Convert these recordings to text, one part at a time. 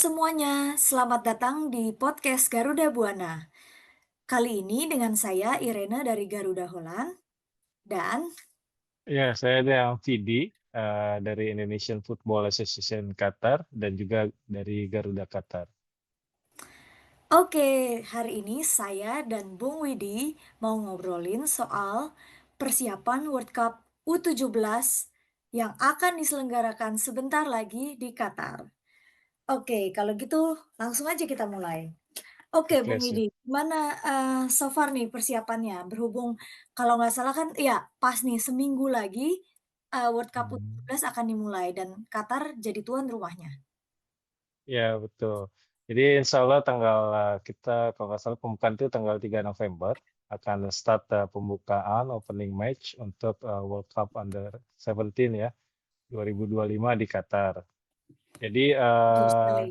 semuanya, selamat datang di podcast Garuda Buana. Kali ini dengan saya Irena dari Garuda Holland dan Ya, saya yang Vidi dari Indonesian Football Association Qatar dan juga dari Garuda Qatar. oke, hari ini saya dan Bung Widi mau ngobrolin soal persiapan World Cup U17 yang akan diselenggarakan sebentar lagi di Qatar. Oke, kalau gitu langsung aja kita mulai. Oke, Oke, Bung siap. Widi, gimana, so far nih persiapannya? Berhubung kalau nggak salah kan ya pas nih seminggu lagi, World Cup Hmm. U17 akan dimulai dan Qatar jadi tuan rumahnya. Ya, betul. Jadi insya Allah tanggal kita kalau nggak salah pembukaan itu tanggal 3 November akan start pembukaan opening match untuk World Cup Under 17 ya 2025 di Qatar. Jadi Betul sekali.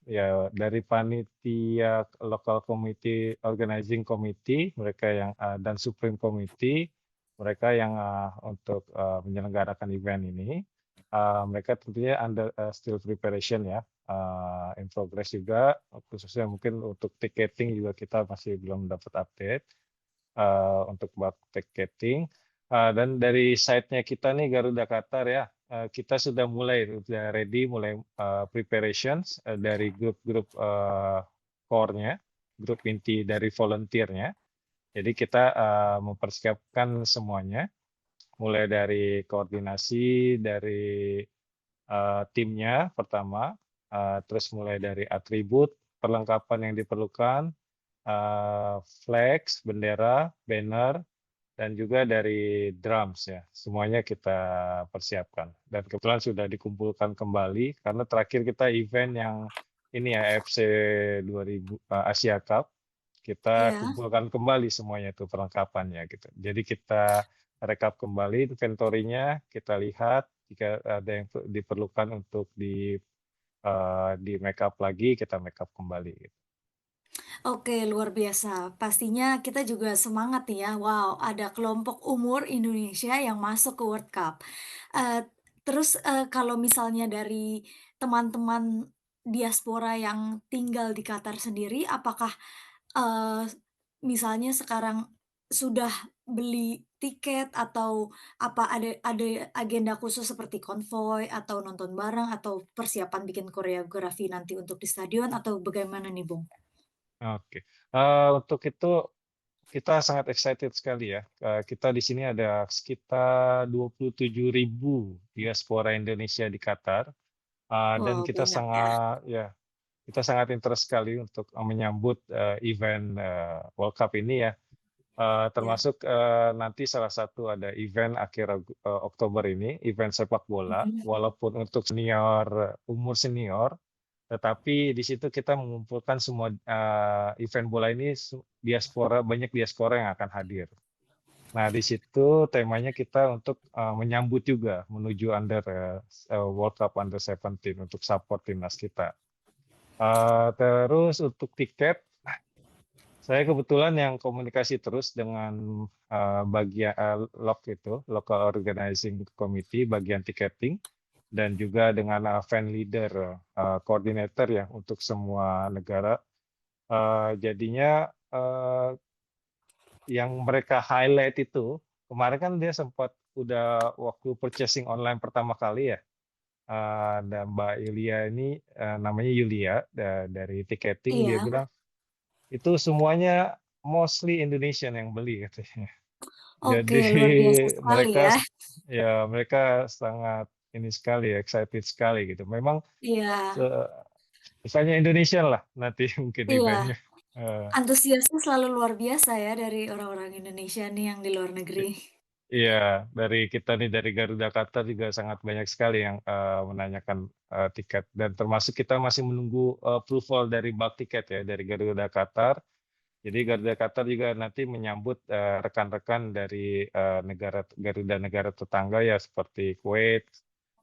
ya dari panitia local committee organizing committee mereka yang dan supreme committee mereka yang untuk menyelenggarakan event ini mereka tentunya under still preparation ya in progress juga khususnya mungkin untuk ticketing juga kita masih belum dapat update untuk bak ticketing. Dan dari site-nya kita nih Garuda Qatar ya, kita sudah mulai, sudah ready, mulai preparations dari grup-grup core-nya, grup inti dari volunteer-nya. Jadi kita mempersiapkan semuanya, mulai dari koordinasi, dari timnya pertama, terus mulai dari atribut, perlengkapan yang diperlukan, flags, bendera, banner, dan juga dari drums ya. Semuanya kita persiapkan. Dan kebetulan sudah dikumpulkan kembali karena terakhir kita event yang ini ya AFC 2000 Asia Cup kita Iya. kumpulkan kembali semuanya itu perlengkapannya gitu. Jadi kita rekap kembali inventory-nya, kita lihat jika ada yang diperlukan untuk di make up lagi, kita make up kembali gitu. Oke, luar biasa. Pastinya kita juga semangat nih ya. Wow, ada kelompok umur Indonesia yang masuk ke World Cup. Terus, kalau misalnya dari teman-teman diaspora yang tinggal di Qatar sendiri, apakah, eee, misalnya sekarang sudah beli tiket atau apa ada agenda khusus seperti konvoi atau nonton bareng atau persiapan bikin koreografi nanti untuk di stadion atau bagaimana nih, Bung? Oke. Untuk itu kita sangat excited sekali ya. Kita di sini ada sekitar 27.000 diaspora Indonesia di Qatar, dan Wow, kita banyak ya. sangat interest sekali untuk menyambut event World Cup ini ya. Ya. Termasuk nanti salah satu ada event akhir Oktober ini, event sepak bola, Mhm. walaupun untuk senior, umur senior, tetapi di situ kita mengumpulkan semua event bola ini diaspora, banyak diaspora yang akan hadir. Nah, di situ temanya kita untuk menyambut juga menuju under World Cup Under 17 untuk support timnas kita. Terus untuk tiket, saya kebetulan yang komunikasi terus dengan bagian local organizing committee, bagian ticketing, dan juga dengan fan leader, coordinator ya untuk semua negara. Jadinya yang mereka highlight itu kemarin kan dia sempat udah waktu purchasing online pertama kali ya. Dan Mbak Yulia ini namanya Yulia dari ticketing dia Iya. bilang itu semuanya mostly Indonesian yang beli katanya. Oke, Jadi luar biasa sekali mereka ya. mereka sangat ini sekali excited sekali gitu. Memang Iya, se- misalnya Indonesian lah nanti mungkin iya. eventnya. Eh, Antusiasnya selalu luar biasa ya dari orang-orang Indonesia nih yang di luar negeri. Iya, dari kita nih dari Garuda Qatar juga sangat banyak sekali yang menanyakan tiket dan termasuk kita masih menunggu approval dari bulk tiket ya dari Garuda Qatar. Jadi Garuda Qatar juga nanti menyambut rekan-rekan dari negara Garuda negara tetangga ya seperti Kuwait,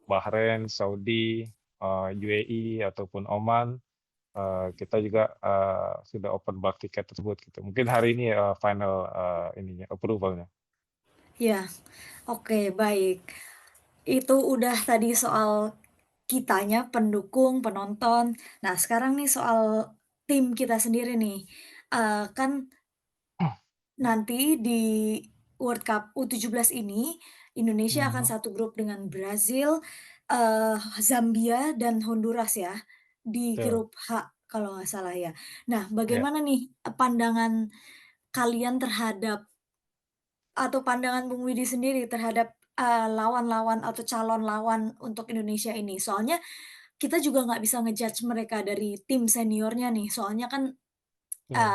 Bahrain, Saudi, UAE ataupun Oman. Kita juga sudah open bulk tiket tersebut gitu. Mungkin hari ini final ininya approvalnya. Ya, oke, baik. Itu udah tadi soal kitanya, pendukung, penonton. Nah, sekarang nih soal tim kita sendiri nih, kan nanti di World Cup U17 ini, Indonesia akan Mhm, satu grup dengan Brazil, Zambia, dan Honduras ya, di betul, grup H kalau nggak salah ya. Nah, ya, bagaimana nih, pandangan kalian terhadap atau pandangan Bung Widi sendiri terhadap, lawan-lawan atau calon lawan untuk Indonesia ini? Soalnya kita juga nggak bisa ngejudge mereka dari tim seniornya nih, soalnya kan, betul.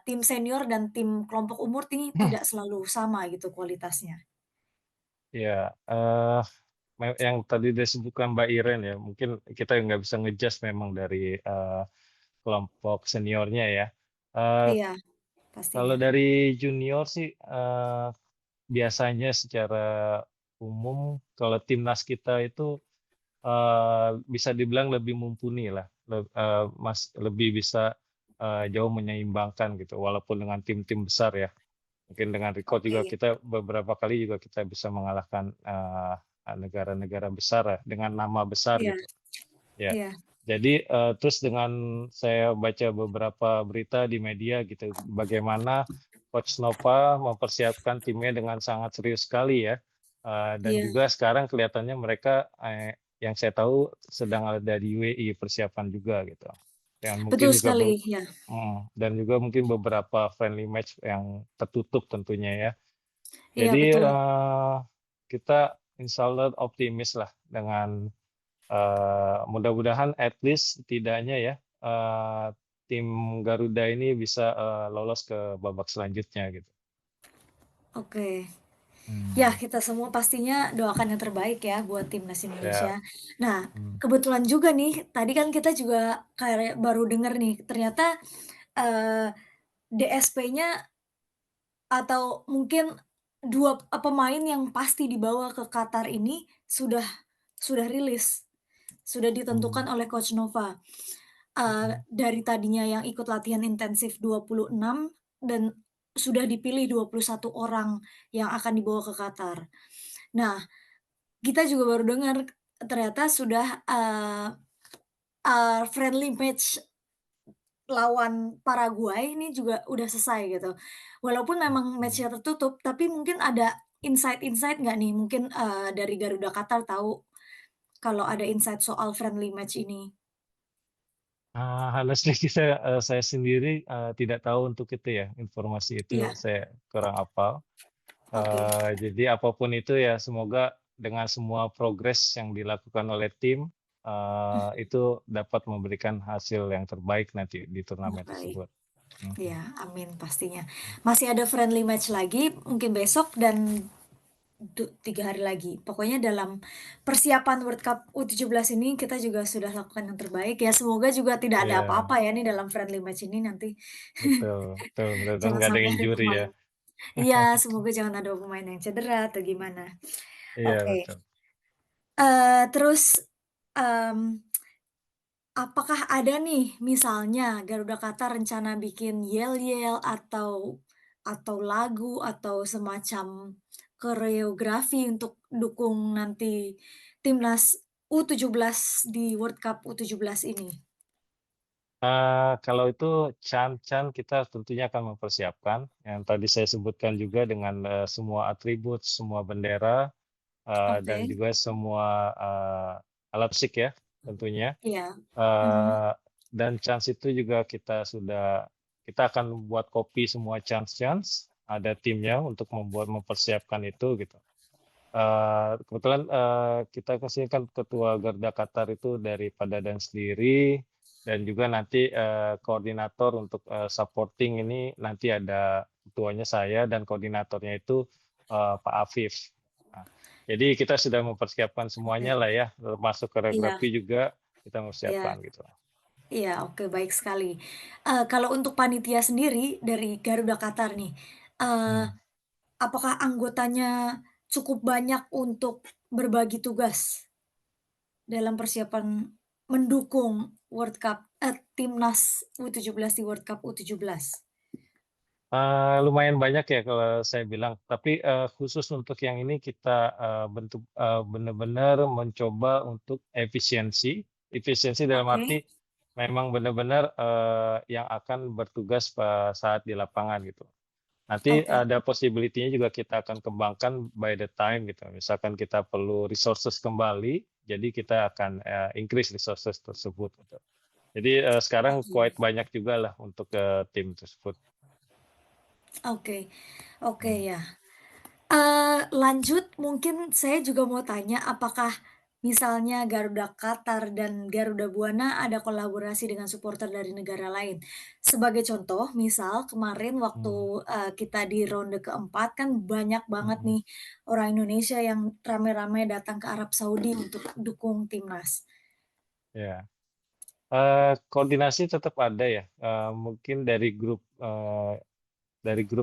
tim senior dan tim kelompok umur tidak selalu sama gitu kualitasnya. Ya, yang tadi disebutkan Mbak Iren ya, mungkin kita nggak bisa nge memang dari, kelompok seniornya ya. Eee, Iya, Kalau pastinya. dari junior sih, biasanya secara umum kalau timnas kita itu, bisa dibilang lebih mumpuni lah, lebih bisa, jauh menyeimbangkan gitu, walaupun dengan tim-tim besar ya. Mungkin dengan record juga Oke. kita beberapa kali juga kita bisa mengalahkan, negara-negara besar ya, dengan nama besar Iya gitu. Ya, iya jadi, terus dengan saya baca beberapa berita di media gitu, bagaimana Coach Nova mempersiapkan timnya dengan sangat serius sekali ya, dan iya, juga sekarang kelihatannya mereka, yang saya tahu sedang ada di UAE persiapan juga gitu. Dan mungkin betul juga sekali, ya. dan juga mungkin beberapa friendly match yang tertutup tentunya ya. Iya Jadi, betul. kita insyaallah optimis lah dengan mudah-mudahan at least setidaknya ya, tim Garuda ini bisa, lolos ke babak selanjutnya gitu. Oke. Ya, Mmm, kita semua pastinya doakan yang terbaik ya buat timnas ya, Indonesia. Nah, mmm. kebetulan juga nih, tadi kan kita juga kayak baru denger nih, ternyata, eee, DSP-nya atau mungkin 2 pemain yang pasti dibawa ke Qatar ini sudah rilis, sudah ditentukan Mmm, oleh Coach Nova. mhm. Dari tadinya yang ikut latihan intensif 26 dan sudah dipilih 21 orang yang akan dibawa ke Qatar. Nah, kita juga baru dengar ternyata sudah, friendly match lawan Paraguay ini juga udah selesai gitu. Walaupun memang Mhm. match-nya tertutup, tapi mungkin ada insight-insight nggak nih mungkin, dari Garuda Qatar tahu kalau ada insight soal friendly match ini? Honestly saya sendiri, tidak tahu untuk itu ya, informasi itu Iya, saya kurang hafal. oke. Jadi apapun itu ya semoga dengan semua progres yang dilakukan oleh tim, itu dapat memberikan hasil yang terbaik nanti di turnamen Baik. tersebut. Mhm. Iya, amin pastinya. Masih ada friendly match lagi, mungkin besok dan 3 hari lagi. Pokoknya dalam persiapan World Cup U17 ini kita juga sudah lakukan yang terbaik ya, semoga juga tidak ada Iya. apa-apa ya nih dalam friendly match ini nanti. Betul betul, mudah-mudahan Jangan nggak ada sampai ada injury ya. pemain iya, semoga jangan ada pemain yang cedera atau gimana. Iya Oke, betul. terus, mmm, apakah ada nih misalnya Garuda Qatar rencana bikin yel-yel atau lagu atau semacam koreografi untuk dukung nanti timnas U17 di World Cup U17 ini? Kalau itu Chan kita tentunya akan mempersiapkan, yang tadi saya sebutkan juga dengan, semua atribut, semua bendera, dan Oke, juga semua, alat musik ya tentunya. iya, mhm, Eee, dan Chance itu juga kita akan buat kopi semua Chance, ada timnya untuk mempersiapkan itu gitu. Kebetulan, kita ke sini kan ketua Garda Qatar itu dari Padadan sendiri dan juga nanti, koordinator untuk, supporting ini nanti ada ketuanya saya dan koordinatornya itu, Pak Afif. Nah, jadi kita sudah mempersiapkan oke, semuanya lah ya, termasuk iya koreografi juga kita iya mempersiapkan gitu. iya, oke, baik sekali. Kalau untuk panitia sendiri dari Garuda Qatar nih, eee, Mmm. apakah anggotanya cukup banyak untuk berbagi tugas dalam persiapan mendukung World Cup timnas U17 di World Cup U17? Lumayan banyak ya kalau saya bilang, tapi, khusus untuk yang ini kita, bentuk, benar-benar mencoba untuk efisiensi. Efisiensi dalam Oke, arti memang benar-benar, yang akan bertugas saat di lapangan gitu. Nanti oke, ada possibility-nya juga kita akan kembangkan by the time gitu. Misalkan kita perlu resources kembali, jadi kita akan, increase resources tersebut gitu. Jadi, sekarang oke, quite banyak juga lah untuk, tim tersebut. oke, oke Mmm, ya. Lanjut mungkin saya juga mau tanya apakah misalnya Garuda Qatar dan Garuda Buana ada kolaborasi dengan supporter dari negara lain? Sebagai contoh, misal kemarin waktu, mmm, kita di ronde keempat kan banyak banget mhm. nih orang Indonesia yang rame-rame datang ke Arab Saudi untuk dukung timnas. Ya, koordinasi tetap ada ya, mungkin dari grup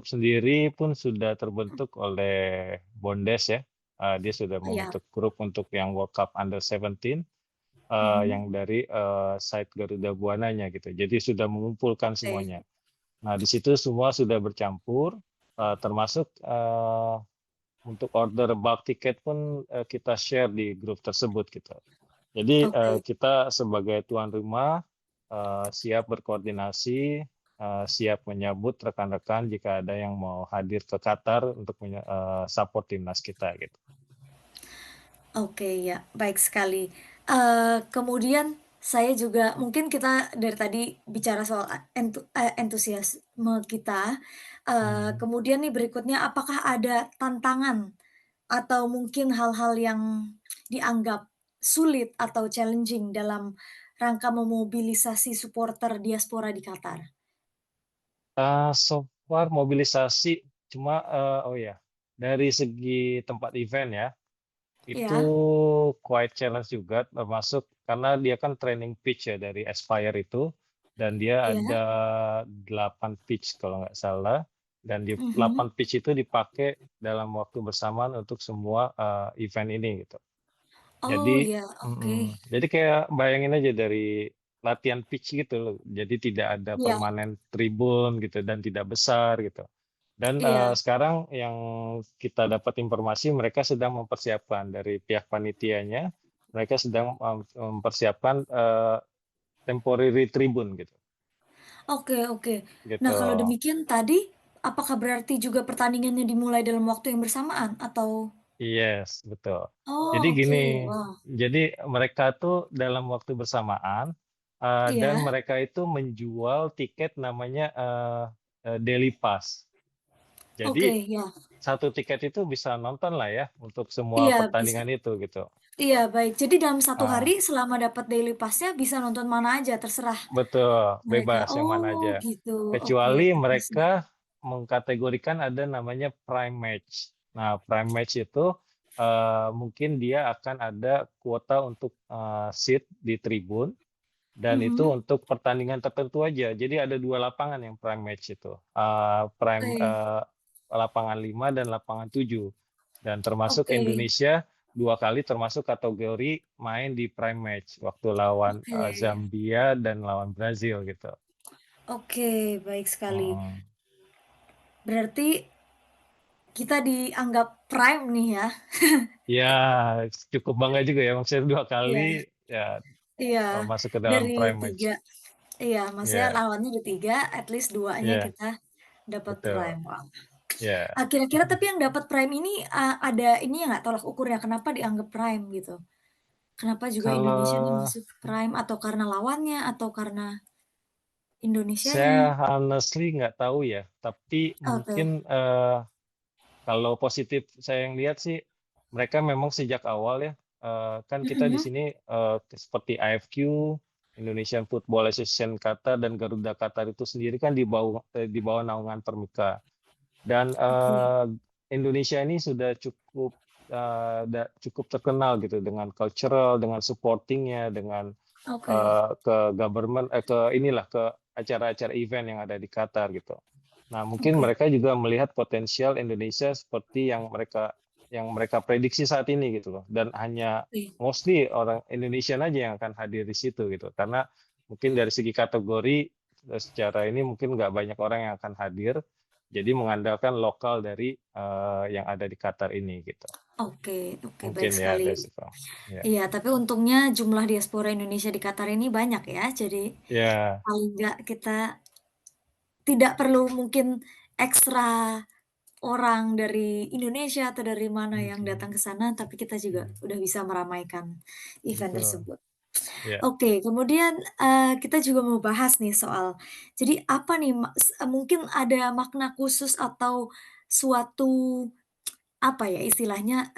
sendiri pun sudah terbentuk oleh Bondes ya, dia sudah Iya, membentuk grup untuk yang World Cup Under-17, mhm, yang dari, side Garuda Buananya gitu. Jadi sudah mengumpulkan oke, semuanya. Nah, di situ semua sudah bercampur, termasuk, untuk order bulk tiket pun, kita share di grup tersebut gitu. Jadi, oke. kita sebagai tuan rumah, siap berkoordinasi, siap menyambut rekan-rekan jika ada yang mau hadir ke Qatar untuk support timnas kita gitu. Oke, ya, baik sekali. Kemudian saya juga mungkin kita dari tadi bicara soal entusiasme kita, Mhm. kemudian nih berikutnya apakah ada tantangan atau mungkin hal-hal yang dianggap sulit atau challenging dalam rangka memobilisasi supporter diaspora di Qatar? So far mobilisasi cuma, oh ya, dari segi tempat event ya, itu Iya, quite challenge juga termasuk karena dia kan training pitch ya dari Aspire itu, dan dia iya, ada 8 pitch kalau nggak salah, dan di mhm. 8 pitch itu dipakai dalam waktu bersamaan untuk semua, event ini gitu. Oh, Jadi ya, oke. jadi kayak bayangin aja dari latihan pitch gitu loh, jadi tidak ada Iya, permanen tribun gitu dan tidak besar gitu. Dan, iya. sekarang yang kita dapat informasi mereka sedang mempersiapkan dari pihak panitianya, mereka sedang, mempersiapkan, temporary tribun gitu, Oke, oke. gitu. Nah, kalau demikian tadi, apakah berarti juga pertandingannya dimulai dalam waktu yang bersamaan atau Yes, betul. Jadi oh, oke, gini, wow. jadi mereka tuh dalam waktu bersamaan, dan Iya, mereka itu menjual tiket namanya, daily pass. oke, Jadi ya. satu tiket itu bisa nonton lah ya untuk semua Iya, bisa. pertandingan itu gitu. Iya, baik. Jadi dalam satu hari Ah, selama dapat daily pass-nya bisa nonton mana aja, terserah betul, mereka. bebas yang mana Oh, aja. gitu. Oke, Kecuali terus nih? mereka mengkategorikan ada namanya prime match. Nah, prime match itu, mungkin dia akan ada kuota untuk, seat di tribun dan itu Mhm, untuk pertandingan tertentu aja. Jadi ada 2 lapangan yang prime match itu, oke, lapangan 5 dan lapangan 7. Dan termasuk oke, Indonesia 2 kali termasuk kategori main di prime match waktu lawan, oke. Zambia dan lawan Brazil gitu. Oke, baik sekali. Mhm. Berarti kita dianggap prime nih ya? Ya, cukup bangga juga ya maksudnya 2 kali Iya. ya, Iya, masuk ke dalam dari prime match. 3, iya, maksudnya Iya, lawannya ada 3, at least 2-nya iya, kita dapat betul, prime, wow. iya. Kira-kira tapi yang dapat prime ini, ada ininya nggak, tolak ukurnya, kenapa dianggap prime gitu? Kenapa juga Indonesia nih Kalau masuk prime, atau karena lawannya, atau karena Indonesianya? saya honestly nggak tahu ya, tapi Oke, mungkin, kalau positif saya yang lihat sih, mereka memang sejak awal ya, kan kita di mhm, sini, seperti IFQ, Indonesian Football Association Qatar dan Garuda Qatar itu sendiri kan di bawah naungan Permika. Dan, oke, Indonesia ini sudah cukup, cukup terkenal gitu dengan cultural, dengan supporting-nya, dengan, oke, ke government ke inilah, ke acara-acara event yang ada di Qatar gitu. Nah, mungkin oke, mereka juga melihat potensial Indonesia seperti yang mereka prediksi saat ini gitu loh, dan hanya oke, mostly orang Indonesian aja yang akan hadir di situ gitu. Karena mungkin dari segi kategori, secara ini mungkin nggak banyak orang yang akan hadir, Jadi mengandalkan lokal dari, yang ada di Qatar ini gitu. Oke oke, baik Mungkin ya sekali. Desiko, ya. Iya, tapi untungnya jumlah diaspora Indonesia di Qatar ini banyak ya, jadi Ya, paling nggak kita tidak perlu mungkin ekstra orang dari Indonesia atau dari mana yang mhm datang ke sana, tapi kita juga mhm, udah bisa meramaikan event betul, tersebut. ya, Oke, kemudian, kita juga mau bahas nih soal jadi apa nih mungkin ada makna khusus atau suatu, apa ya istilahnya,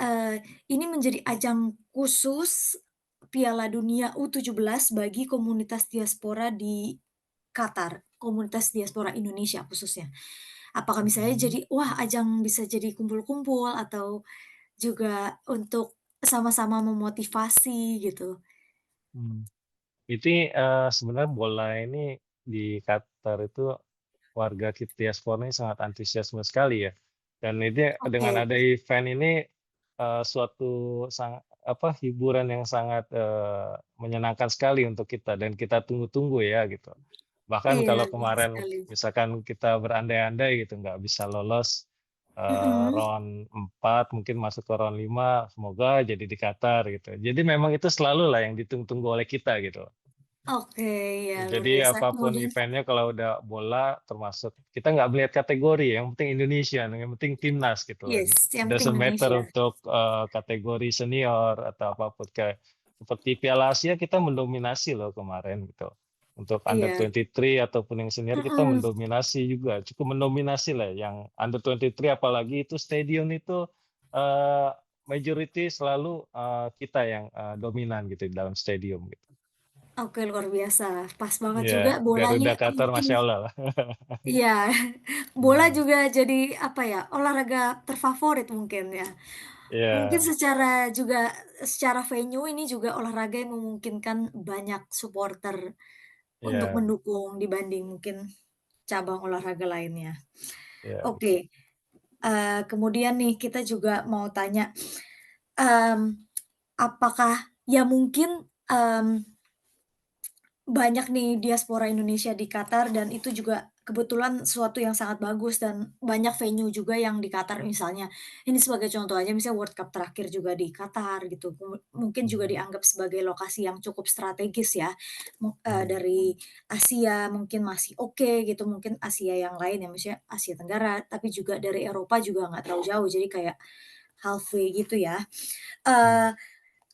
ini menjadi ajang khusus Piala Dunia U17 bagi komunitas diaspora di Qatar, komunitas diaspora Indonesia khususnya. Apakah misalnya mhm, jadi, wah ajang bisa jadi kumpul-kumpul atau juga untuk sama-sama memotivasi gitu? mmm. Sebenarnya bola ini di Qatar itu warga diaspora ini sangat antusiasme sekali ya, dan ini dengan Oke, ada event ini, suatu hiburan yang sangat, menyenangkan sekali untuk kita dan kita tunggu-tunggu ya gitu. Bahkan iya kalau betul kemarin sekali. misalkan kita berandai-andai gitu nggak bisa lolos, Mhm. round 4 mungkin masuk ke round 5 semoga jadi di Qatar gitu. Jadi memang itu selalu lah yang ditunggu-tunggu oleh kita gitu. Oke, ya luar Jadi biasa. apapun Kemudian event-nya kalau udah bola termasuk kita nggak melihat kategori, yang penting Indonesia, yang penting timnas gitu loh. yes, yang penting Doesn't matter Indonesia. untuk, kategori senior atau apapun kayak seperti Piala Asia kita mendominasi loh kemarin gitu. Untuk Iya, Under-23 ataupun yang senior kita mhm. mendominasi juga, cukup mendominasi lah yang Under-23 apalagi itu stadion itu, eee, majority selalu, kita yang, dominan gitu di dalam stadium gitu. Oke, luar biasa. Pas banget Iya, juga bolanya Garuda Qatar mungkin Masya Allah lah. iya, bola Mhm, juga jadi apa ya, olahraga terfavorit mungkin ya. Mungkin iya secara venue ini juga olahraga yang memungkinkan banyak supporter untuk iya mendukung dibanding mungkin cabang olahraga lainnya. iya betul. Oke, kemudian nih kita juga mau tanya, mmm, apakah ya mungkin, banyak nih diaspora Indonesia di Qatar dan itu juga kebetulan suatu yang sangat bagus dan banyak venue juga yang di Qatar misalnya. Ini sebagai contoh aja misalnya World Cup terakhir juga di Qatar gitu, mungkin juga Mhm dianggap sebagai lokasi yang cukup strategis ya, mhm dari Asia mungkin masih oke gitu, mungkin Asia yang lain ya, maksudnya Asia Tenggara, tapi juga dari Eropa juga nggak terlalu jauh, jadi kayak halfway gitu ya. mhm.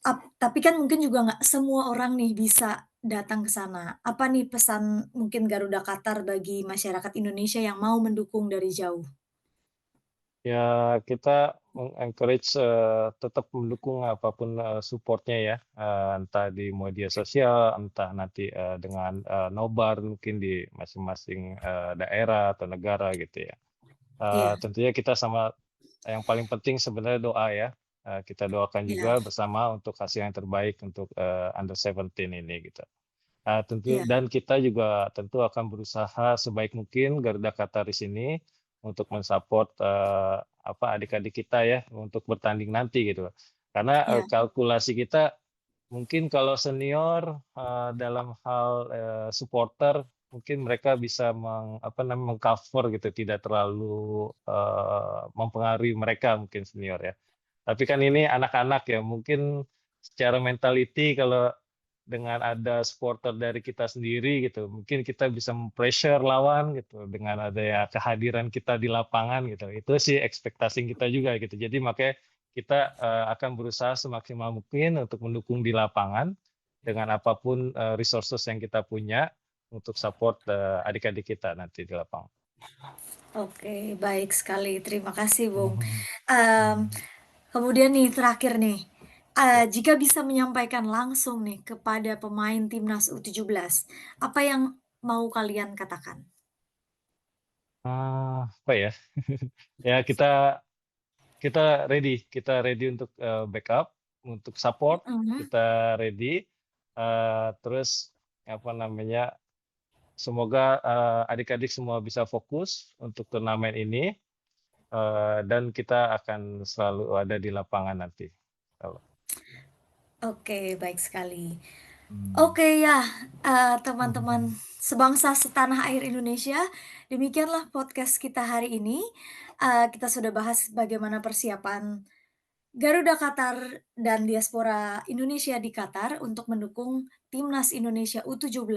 Eee tapi kan mungkin juga nggak semua orang nih bisa datang ke sana. Apa nih pesan mungkin Garuda Qatar bagi masyarakat Indonesia yang mau mendukung dari jauh? Ya kita encourage tetap mendukung apapun support-nya ya, entah di media sosial, entah nanti, dengan, nobar mungkin di masing-masing, daerah atau negara gitu ya. Iya Tentunya kita sama yang paling penting sebenarnya doa ya, kita doakan iya juga bersama untuk hasil yang terbaik untuk, Under 17 ini gitu. Tentu iya dan kita juga tentu akan berusaha sebaik mungkin Garuda Qatar di sini untuk men-support, adik-adik kita ya untuk bertanding nanti gitu. Karena, iya kalkulasi kita mungkin kalau senior, dalam hal, supporter mungkin mereka bisa meng-cover gitu, tidak terlalu, mempengaruhi mereka mungkin senior ya. Tapi kan ini anak-anak ya, mungkin secara mentality kalau dengan ada supporter dari kita sendiri gitu, mungkin kita bisa pressure lawan gitu, dengan adanya kehadiran kita di lapangan gitu. Itu sih ekspektasi kita juga gitu. Jadi makanya kita, akan berusaha semaksimal mungkin untuk mendukung di lapangan, dengan apapun resources yang kita punya untuk support, adik-adik kita nanti di lapangan. oke, baik sekali, terima kasih, Bung. Mhm, Mmm, mhm, kemudian nih terakhir nih, ya. jika bisa menyampaikan langsung nih kepada pemain timnas U17, apa yang mau kalian katakan? Apa ya, ya kita ready untuk, backup, untuk support, Mhm, kita ready, terus apa namanya, semoga, adik-adik semua bisa fokus untuk turnamen ini, dan kita akan selalu ada di lapangan nanti, kalau oke, baik sekali. Mmm, Oke ya, teman-teman mhm, sebangsa setanah air Indonesia, demikianlah podcast kita hari ini. Kita sudah bahas bagaimana persiapan Garuda Qatar dan diaspora Indonesia di Qatar untuk mendukung timnas Indonesia U17,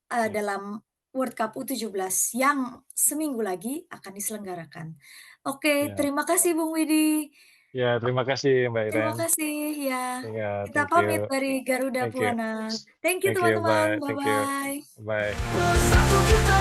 ya, dalam World Cup U17 yang seminggu lagi akan diselenggarakan. Oke, ya. terima kasih Bung Widi. Ya, terima kasih Mbak Terima Iren. kasih, ya. Ya, Kita thank pamit you. dari Garuda Thank you. Buana. Thank you Thank you, teman-teman, bye. Thank you. bye-bye. Bye. Bersatu kita